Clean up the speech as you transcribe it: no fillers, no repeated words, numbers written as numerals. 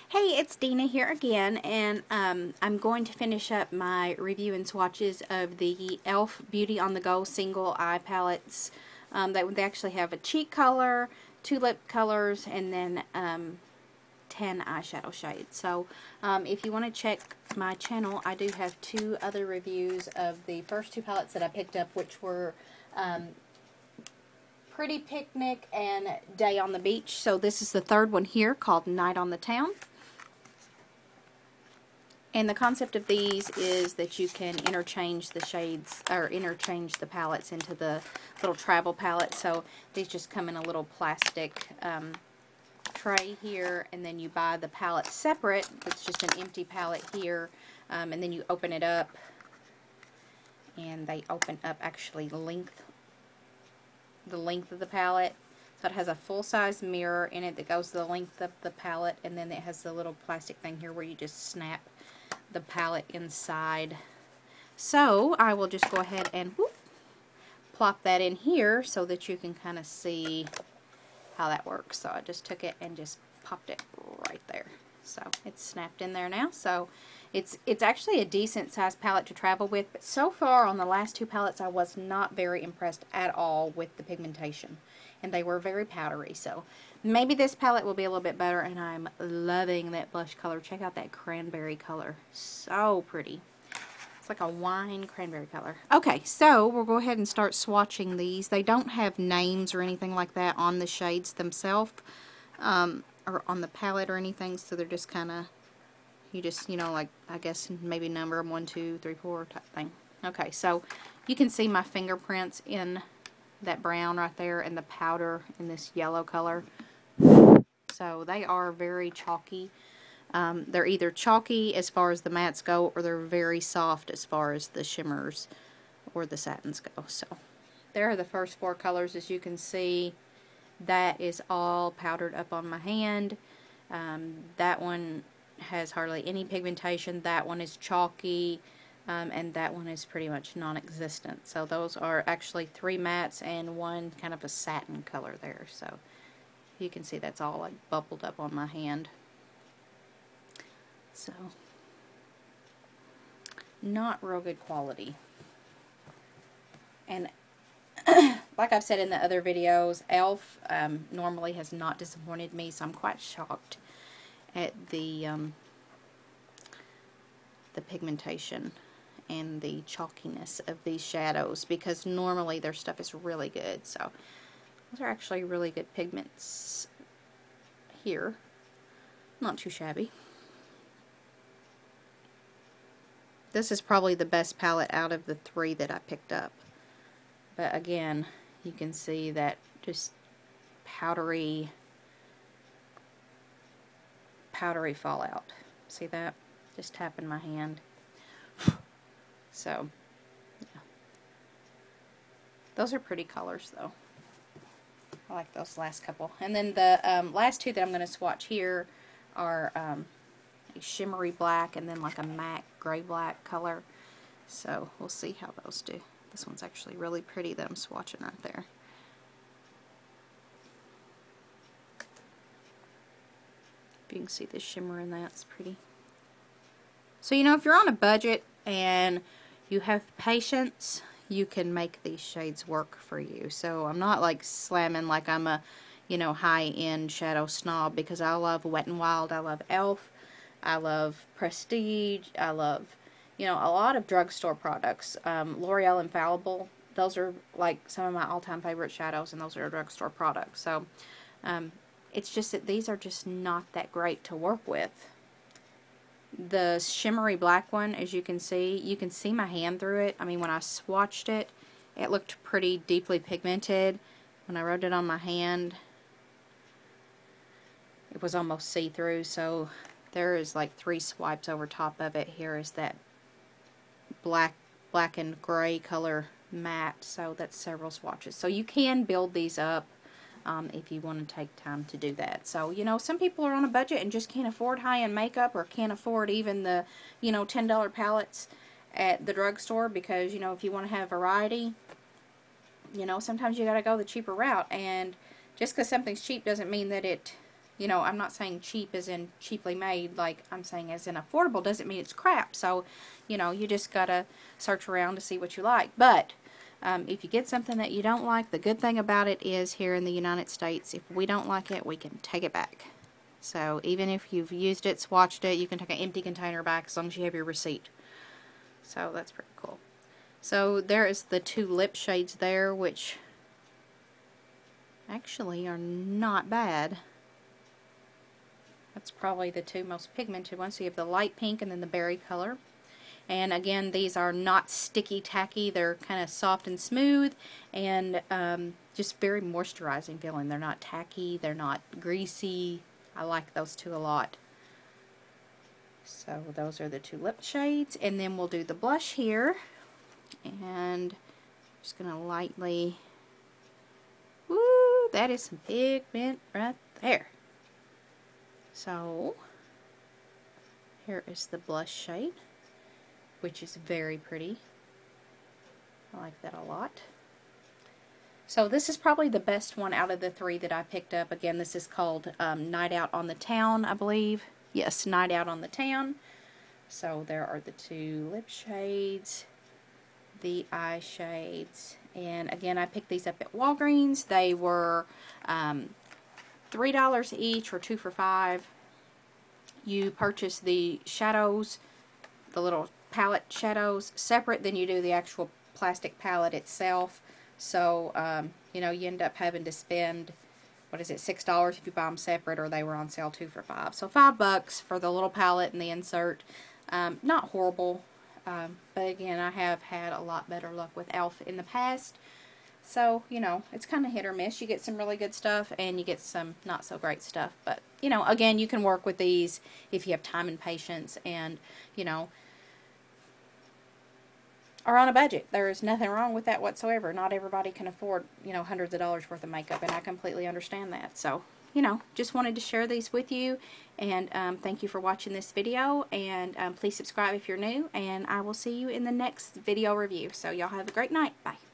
Hey, it's Dina here again, and I'm going to finish up my review and swatches of the e.l.f. Beauty on the Go single eye palettes. They actually have a cheek color, 2 lip colors, and then 10 eyeshadow shades. So if you want to check my channel, I do have 2 other reviews of the first 2 palettes that I picked up, which were Pretty Picnic and Day on the Beach. So this is the third one here, called Night on the Town. And the concept of these is that you can interchange the shades, or interchange the palettes into the little travel palette. So these just come in a little plastic tray here, and then you buy the palette separate. It's just an empty palette here, and then you open it up, and they open up actually the length of the palette. So it has a full-size mirror in it that goes the length of the palette, and then it has the little plastic thing here where you just snap the palette inside. So I will just go ahead and plop that in here so that you can kind of see how that works. So I just took it and just popped it right there. So it's snapped in there now. So it's actually a decent sized palette to travel with, but so far on the last 2 palettes I was not very impressed at all with the pigmentation, and they were very powdery. So maybe this palette will be a little bit better, and I'm loving that blush color. Check out that cranberry color. So pretty. It's like a wine cranberry color. Okay, so we'll go ahead and start swatching these. They don't have names or anything like that on the shades themselves, or on the palette or anything, so they're just kind of, you just, you know, like, I guess maybe number them 1, 2, 3, 4 type thing. Okay, so you can see my fingerprints in that brown right there, and the powder in this yellow color. So they are very chalky. They're either chalky as far as the mattes go, or they're very soft as far as the shimmers or the satins go. So there are the first 4 colors. As you can see, that is all powdered up on my hand. That one has hardly any pigmentation. That one is chalky. And that one is pretty much non-existent. So those are actually 3 mattes and 1 kind of a satin color there. So you can see that's all like bubbled up on my hand. So not real good quality. And like I've said in the other videos, e.l.f. Normally has not disappointed me, so I'm quite shocked at the pigmentation and the chalkiness of these shadows, because normally their stuff is really good. So those are actually really good pigments here. Not too shabby. This is probably the best palette out of the 3 that I picked up. But again, you can see that just powdery fallout. See that? Just tapping my hand. So, yeah. Those are pretty colors, though. I like those last couple. And then the last 2 that I'm going to swatch here are a shimmery black and then like a matte gray-black color. So, we'll see how those do. This one's actually really pretty that I'm swatching right there. If you can see the shimmer in that, it's pretty. So, you know, if you're on a budget and you have patience, you can make these shades work for you. So I'm not like slamming like I'm a, you know, high-end shadow snob, because I love Wet n Wild, I love e.l.f., I love Prestige, I love, you know, a lot of drugstore products. L'Oreal Infallible, those are like some of my all-time favorite shadows, and those are drugstore products. So it's just that these are just not that great to work with. The shimmery black one, as you can see my hand through it. I mean, when I swatched it, it looked pretty deeply pigmented. When I rubbed it on my hand, it was almost see-through. So there is like 3 swipes over top of it. Here is that black and gray color matte. So that's several swatches. So you can build these up if you want to take time to do that. So, you know, some people are on a budget and just can't afford high-end makeup, or can't afford even the, you know, $10 palettes at the drugstore, because, you know, if you want to have variety, you know, sometimes you got to go the cheaper route. And just because something's cheap doesn't mean that it You know, I'm not saying cheap as in cheaply made, like I'm saying as in affordable doesn't mean it's crap. So, you know, you just gotta search around to see what you like. But if you get something that you don't like, the good thing about it is here in the United States, if we don't like it, we can take it back. So even if you've used it, swatched it, you can take an empty container back as long as you have your receipt. So that's pretty cool. So there is the 2 lip shades there, which actually are not bad. That's probably the 2 most pigmented ones. So you have the light pink and then the berry color. And again, these are not sticky tacky. They're kind of soft and smooth and just very moisturizing feeling. They're not tacky. They're not greasy. I like those 2 a lot. So those are the 2 lip shades. And then we'll do the blush here. And I'm just going to lightly... Woo! That is some pigment right there. So here is the blush shade, which is very pretty. I like that a lot. So this is probably the best one out of the 3 that I picked up. Again, this is called Night Out on the Town, I believe. Yes, Night Out on the Town. So there are the 2 lip shades, the eye shades, and again, I picked these up at Walgreens. They were $3 each, or 2 for $5. You purchase the shadows, the little palette shadows, separate than you do the actual plastic palette itself. So, you know, you end up having to spend, what is it, $6 if you buy them separate, or they were on sale 2 for $5. So $5 for the little palette and the insert. Not horrible, but again, I have had a lot better luck with e.l.f. in the past. So, you know, it's kind of hit or miss. You get some really good stuff and you get some not so great stuff. But, you know, again, you can work with these if you have time and patience and, you know, are on a budget. There is nothing wrong with that whatsoever. Not everybody can afford, you know, hundreds of dollars worth of makeup, and I completely understand that. So, you know, just wanted to share these with you, and thank you for watching this video, and please subscribe if you're new, and I will see you in the next video review. So y'all have a great night. Bye.